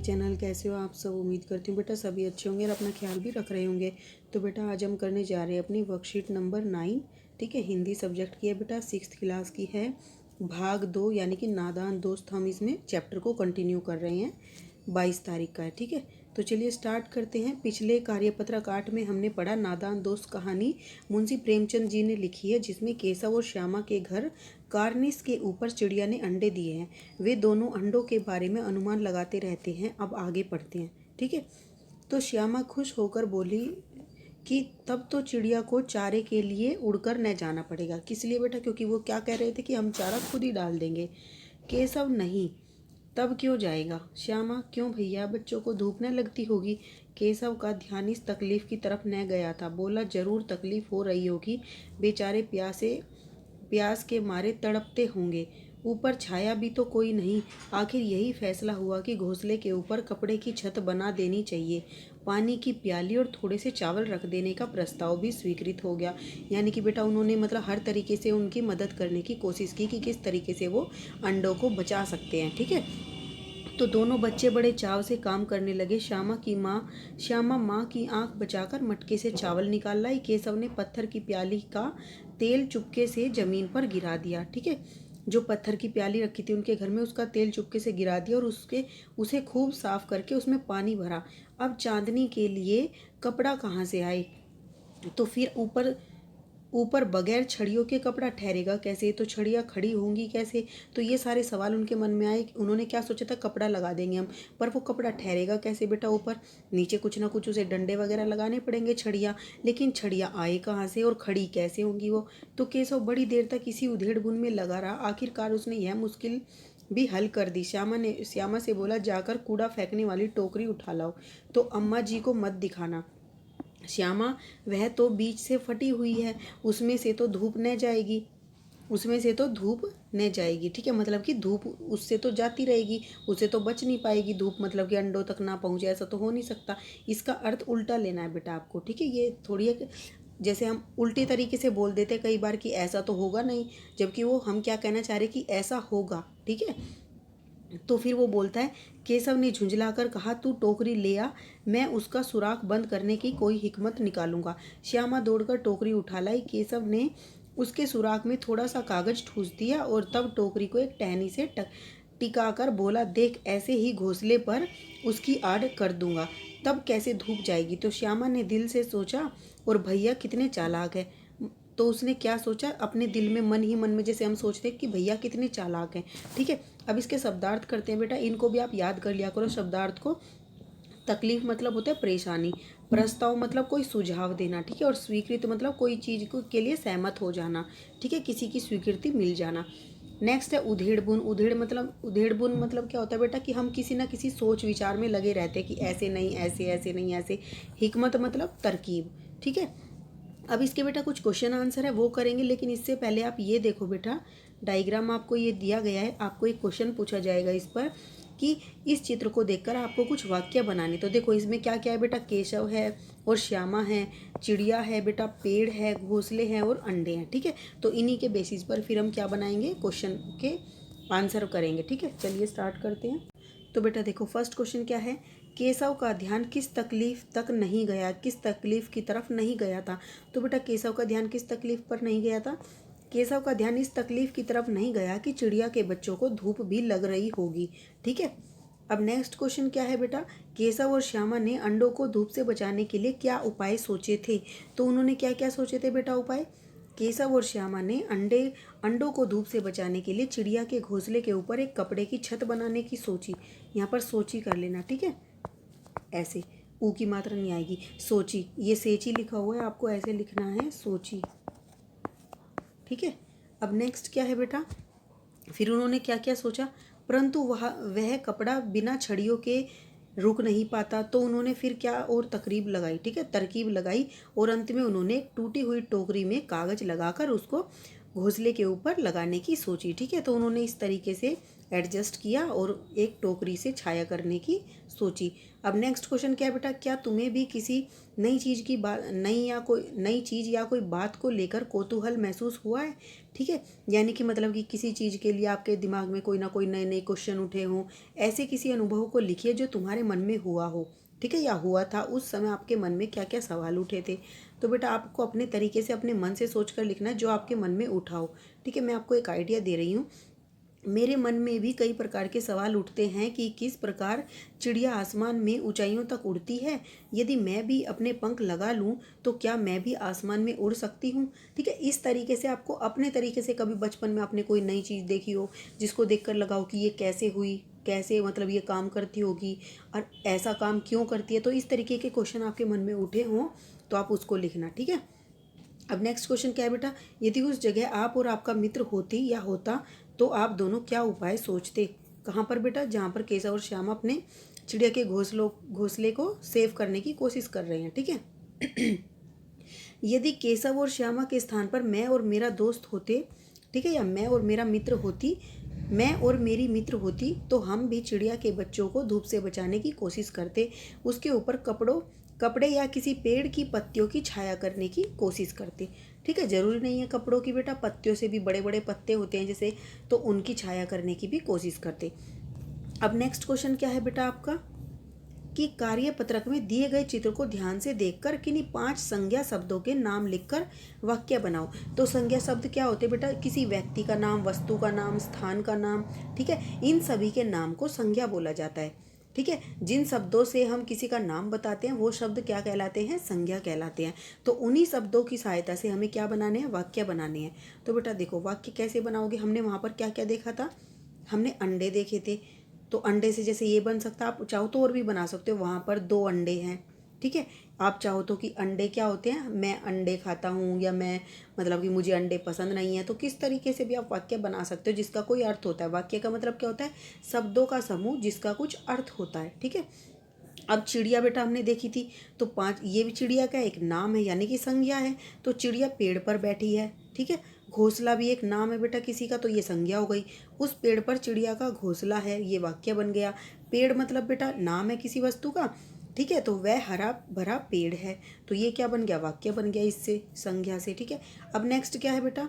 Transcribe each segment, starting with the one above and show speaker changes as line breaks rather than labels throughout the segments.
Channel. कैसे हो आप सब? उम्मीद करती हूँ बेटा सभी अच्छे होंगे और अपना ख्याल भी रख रहे होंगे। तो बेटा आज हम करने जा रहे हैं अपनी वर्कशीट नंबर 9। ठीक है, हिंदी सब्जेक्ट की है बेटा, 6th क्लास की है। भाग 2 यानी कि नादान दोस्त। हम इसमें चैप्टर को कंटिन्यू कर रहे हैं, 22 तारीख का है। ठीक है, तो चलिए स्टार्ट करते हैं। पिछले कार्यपत्रक 8 में हमने पढ़ा नादान दोस्त कहानी मुंशी प्रेमचंद जी ने लिखी है, जिसमें केशव और श्यामा के घर कार्निस के ऊपर चिड़िया ने अंडे दिए हैं। वे दोनों अंडों के बारे में अनुमान लगाते रहते हैं। अब आगे पढ़ते हैं। ठीक है, तो श्यामा खुश होकर बोली कि तब तो चिड़िया को चारे के लिए उड़कर न जाना पड़ेगा। किस लिए बेटा? क्योंकि वो क्या कह रहे थे कि हम चारा खुद ही डाल देंगे। केशव नहीं, तब क्यों जाएगा? श्यामा क्यों भैया, बच्चों को धूप न लगती होगी? केशव का ध्यान इस तकलीफ की तरफ न गया था। बोला जरूर तकलीफ हो रही होगी, बेचारे प्यास के मारे तड़पते होंगे। ऊपर छाया भी तो कोई नहीं। आखिर यही फैसला हुआ कि घोंसले के ऊपर कपड़े की छत बना देनी चाहिए। पानी की प्याली और थोड़े से चावल रख देने का प्रस्ताव भी स्वीकृत हो गया। यानी कि बेटा उन्होंने मतलब हर तरीके से उनकी मदद करने की कोशिश की कि किस तरीके से वो अंडों को बचा सकते हैं। ठीक है, तो दोनों बच्चे बड़े चाव से काम करने लगे। श्यामा माँ की आंख बचाकर मटके से चावल निकाल लाई। केशव ने पत्थर की प्याली का तेल चुपके से जमीन पर गिरा दिया। ठीक है, जो पत्थर की प्याली रखी थी उनके घर में, उसका तेल चुपके से गिरा दिया और उसे खूब साफ करके उसमें पानी भरा। अब चांदनी के लिए कपड़ा कहाँ से आए? तो फिर ऊपर बगैर छड़ियों के कपड़ा ठहरेगा कैसे? तो छड़ियाँ खड़ी होंगी कैसे? तो ये सारे सवाल उनके मन में आए। उन्होंने क्या सोचा था, कपड़ा लगा देंगे हम, पर वो कपड़ा ठहरेगा कैसे बेटा? ऊपर नीचे कुछ ना कुछ उसे डंडे वगैरह लगाने पड़ेंगे, छड़ियाँ। लेकिन छड़ियाँ आए कहाँ से और खड़ी कैसे होंगी वो? तो केशव बड़ी देर तक इसी उधेड़ बुन में लगा रहा। आखिरकार उसने यह मुश्किल भी हल कर दी। श्यामा से बोला जाकर कूड़ा फेंकने वाली टोकरी उठा लाओ। तो अम्मा जी को मत दिखाना श्यामा, वह तो बीच से फटी हुई है, उसमें से तो धूप न जाएगी। ठीक है, मतलब कि धूप उससे तो जाती रहेगी, उससे तो बच नहीं पाएगी धूप, मतलब कि अंडों तक ना पहुंचे, ऐसा तो हो नहीं सकता। इसका अर्थ उल्टा लेना है बेटा आपको। ठीक है, ये थोड़ी एक जैसे हम उल्टे तरीके से बोल देते कई बार कि ऐसा तो होगा नहीं, जबकि वो हम क्या कहना चाह रहे कि ऐसा होगा। ठीक है, तो फिर वो बोलता है, केशव ने झुंझलाकर कहा तू टोकरी ले आ, मैं उसका सुराख बंद करने की कोई हिकमत निकालूंगा। श्यामा दौड़कर टोकरी उठा लाई। केशव ने उसके सुराख में थोड़ा सा कागज ठूस दिया और तब टोकरी को एक टहनी से टिकाकर बोला, देख ऐसे ही घोंसले पर उसकी आड़ कर दूंगा, तब कैसे धूप जाएगी। तो श्यामा ने दिल से सोचा, और भैया कितने चालाक है। तो उसने क्या सोचा अपने दिल में, मन ही मन में, जैसे हम सोचते हैं कि भैया कितने चालाक हैं। ठीक है, अब इसके शब्दार्थ करते हैं बेटा, इनको भी आप याद कर लिया करो शब्दार्थ को। तकलीफ मतलब होता है परेशानी, प्रस्ताव मतलब कोई सुझाव देना। ठीक है, और स्वीकृत मतलब कोई चीज़ को के लिए सहमत हो जाना। ठीक है, किसी की स्वीकृति मिल जाना। नेक्स्ट है उधेड़ बुन। उधेड़ बुन मतलब क्या होता है बेटा कि हम किसी ना किसी सोच विचार में लगे रहते हैं कि ऐसे नहीं ऐसे, ऐसे नहीं ऐसे। हिकमत मतलब तरकीब। ठीक है, अब इसके बेटा कुछ क्वेश्चन आंसर है वो करेंगे, लेकिन इससे पहले आप ये देखो बेटा, डायग्राम आपको ये दिया गया है। आपको एक क्वेश्चन पूछा जाएगा इस पर कि इस चित्र को देखकर आपको कुछ वाक्य बनाने। तो देखो इसमें क्या क्या है बेटा, केशव है और श्यामा है, चिड़िया है बेटा, पेड़ है, घोंसले हैं और अंडे हैं। ठीक है, तो इन्हीं के बेसिस पर फिर हम क्या बनाएंगे, क्वेश्चन के आंसर करेंगे। ठीक है, चलिए स्टार्ट करते हैं। तो बेटा देखो फर्स्ट क्वेश्चन क्या है, केशव का ध्यान किस तकलीफ की तरफ नहीं गया था। तो बेटा केशव का ध्यान किस तकलीफ पर नहीं गया था? केशव का ध्यान इस तकलीफ की तरफ नहीं गया कि चिड़िया के बच्चों को धूप भी लग रही होगी। ठीक है, अब नेक्स्ट क्वेश्चन क्या है बेटा, केशव और श्यामा ने अंडों को धूप से बचाने के लिए क्या उपाय सोचे थे। तो उन्होंने क्या क्या सोचे थे बेटा उपाय? केशव और श्यामा ने अंडों को धूप से बचाने के लिए चिड़िया के घोंसले के ऊपर एक कपड़े की छत बनाने की सोची। यहाँ पर सोची कर लेना। ठीक है, ऐसे ऊ की मात्रा नहीं आएगी, सोची, ये सेची लिखा हुआ है, आपको ऐसे लिखना है सोची। ठीक है, अब नेक्स्ट क्या है बेटा, फिर उन्होंने क्या क्या सोचा, परंतु वह कपड़ा बिना छड़ियों के रुक नहीं पाता। तो उन्होंने फिर क्या और तरकीब लगाई और अंत में उन्होंने टूटी हुई टोकरी में कागज लगाकर उसको घोंसले के ऊपर लगाने की सोची। ठीक है, तो उन्होंने इस तरीके से एडजस्ट किया और एक टोकरी से छाया करने की सोची। अब नेक्स्ट क्वेश्चन क्या है बेटा, क्या तुम्हें भी किसी नई चीज़ की बात नई चीज़ या कोई बात को लेकर कौतूहल महसूस हुआ है? ठीक है, यानी कि मतलब कि किसी चीज़ के लिए आपके दिमाग में कोई ना कोई नए नए क्वेश्चन उठे हों, ऐसे किसी अनुभव को लिखिए जो तुम्हारे मन में हुआ हो। ठीक है, या हुआ था, उस समय आपके मन में क्या क्या सवाल उठे थे। तो बेटा आपको अपने तरीके से अपने मन से सोच कर लिखना है जो आपके मन में उठा हो। ठीक है, मैं आपको एक आइडिया दे रही हूँ। मेरे मन में भी कई प्रकार के सवाल उठते हैं कि किस प्रकार चिड़िया आसमान में ऊंचाइयों तक उड़ती है। यदि मैं भी अपने पंख लगा लूं तो क्या मैं भी आसमान में उड़ सकती हूं? ठीक है, इस तरीके से आपको अपने तरीके से, कभी बचपन में आपने कोई नई चीज़ देखी हो जिसको देखकर लगाओ कि ये कैसे हुई, कैसे मतलब ये काम करती होगी और ऐसा काम क्यों करती है। तो इस तरीके के क्वेश्चन आपके मन में उठे हों तो आप उसको लिखना। ठीक है, अब नेक्स्ट क्वेश्चन क्या है बेटा, यदि उस जगह आप और आपका मित्र होती या होता तो आप दोनों क्या उपाय सोचते? कहाँ पर बेटा? जहाँ पर केशव और श्यामा अपने चिड़िया के घोंसले को सेव करने की कोशिश कर रहे हैं। ठीक है, यदि केशव और श्यामा के स्थान पर मैं और मेरा दोस्त होते, ठीक है, या मैं और मेरी मित्र होती तो हम भी चिड़िया के बच्चों को धूप से बचाने की कोशिश करते। उसके ऊपर कपड़े या किसी पेड़ की पत्तियों की छाया करने की कोशिश करते। ठीक है, जरूरी नहीं है कपड़ों की बेटा, पत्तियों से भी बड़े बड़े पत्ते होते हैं जैसे, तो उनकी छाया करने की भी कोशिश करते। अब नेक्स्ट क्वेश्चन क्या है बेटा आपका, कि कार्यपत्रक में दिए गए चित्र को ध्यान से देखकर किन्हीं 5 संज्ञा शब्दों के नाम लिखकर वाक्य बनाओ। तो संज्ञा शब्द क्या होते हैं बेटा? किसी व्यक्ति का नाम, वस्तु का नाम, स्थान का नाम। ठीक है, इन सभी के नाम को संज्ञा बोला जाता है। ठीक है, जिन शब्दों से हम किसी का नाम बताते हैं वो शब्द क्या कहलाते हैं? संज्ञा कहलाते हैं। तो उन्हीं शब्दों की सहायता से हमें क्या बनाने हैं? वाक्य बनाने हैं। तो बेटा देखो, वाक्य कैसे बनाओगे? हमने वहाँ पर क्या क्या देखा था? हमने अंडे देखे थे। तो अंडे से जैसे ये बन सकता है, आप चाहो तो और भी बना सकते हो। वहाँ पर 2 अंडे हैं। ठीक है, आप चाहो तो कि अंडे क्या होते हैं, मैं अंडे खाता हूँ, या मैं मतलब कि मुझे अंडे पसंद नहीं है। तो किस तरीके से भी आप वाक्य बना सकते हो जिसका कोई अर्थ होता है। वाक्य का मतलब क्या होता है? शब्दों का समूह जिसका कुछ अर्थ होता है। ठीक है, अब चिड़िया बेटा हमने देखी थी, तो 5, ये भी चिड़िया का एक नाम है यानी कि संज्ञा है। तो चिड़िया पेड़ पर बैठी है। ठीक है, घोंसला भी एक नाम है बेटा किसी का, तो ये संज्ञा हो गई। उस पेड़ पर चिड़िया का घोंसला है, ये वाक्य बन गया। पेड़ मतलब बेटा नाम है किसी वस्तु का। ठीक है, तो वह हरा भरा पेड़ है, तो ये क्या बन गया? वाक्य बन गया इससे, संज्ञा से। ठीक है, अब नेक्स्ट क्या है बेटा?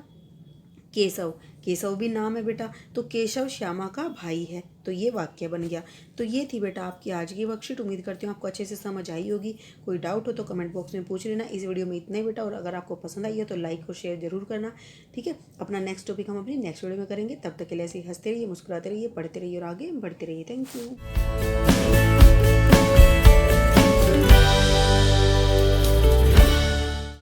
केशव। केशव भी नाम है बेटा, तो केशव श्यामा का भाई है, तो ये वाक्य बन गया। तो ये थी बेटा आपकी आज की वर्कशीट। उम्मीद करती हूँ आपको अच्छे से समझ आई होगी। कोई डाउट हो तो कमेंट बॉक्स में पूछ लेना। इस वीडियो में इतना ही बेटा, और अगर आपको पसंद आई हो तो लाइक और शेयर जरूर करना। ठीक है, अपना नेक्स्ट टॉपिक हम अपनी नेक्स्ट वीडियो में करेंगे। तब तक के लिए ऐसे ही हंसते रहिए, मुस्कुराते रहिए, पढ़ते रहिए और आगे बढ़ते रहिए। Thank you.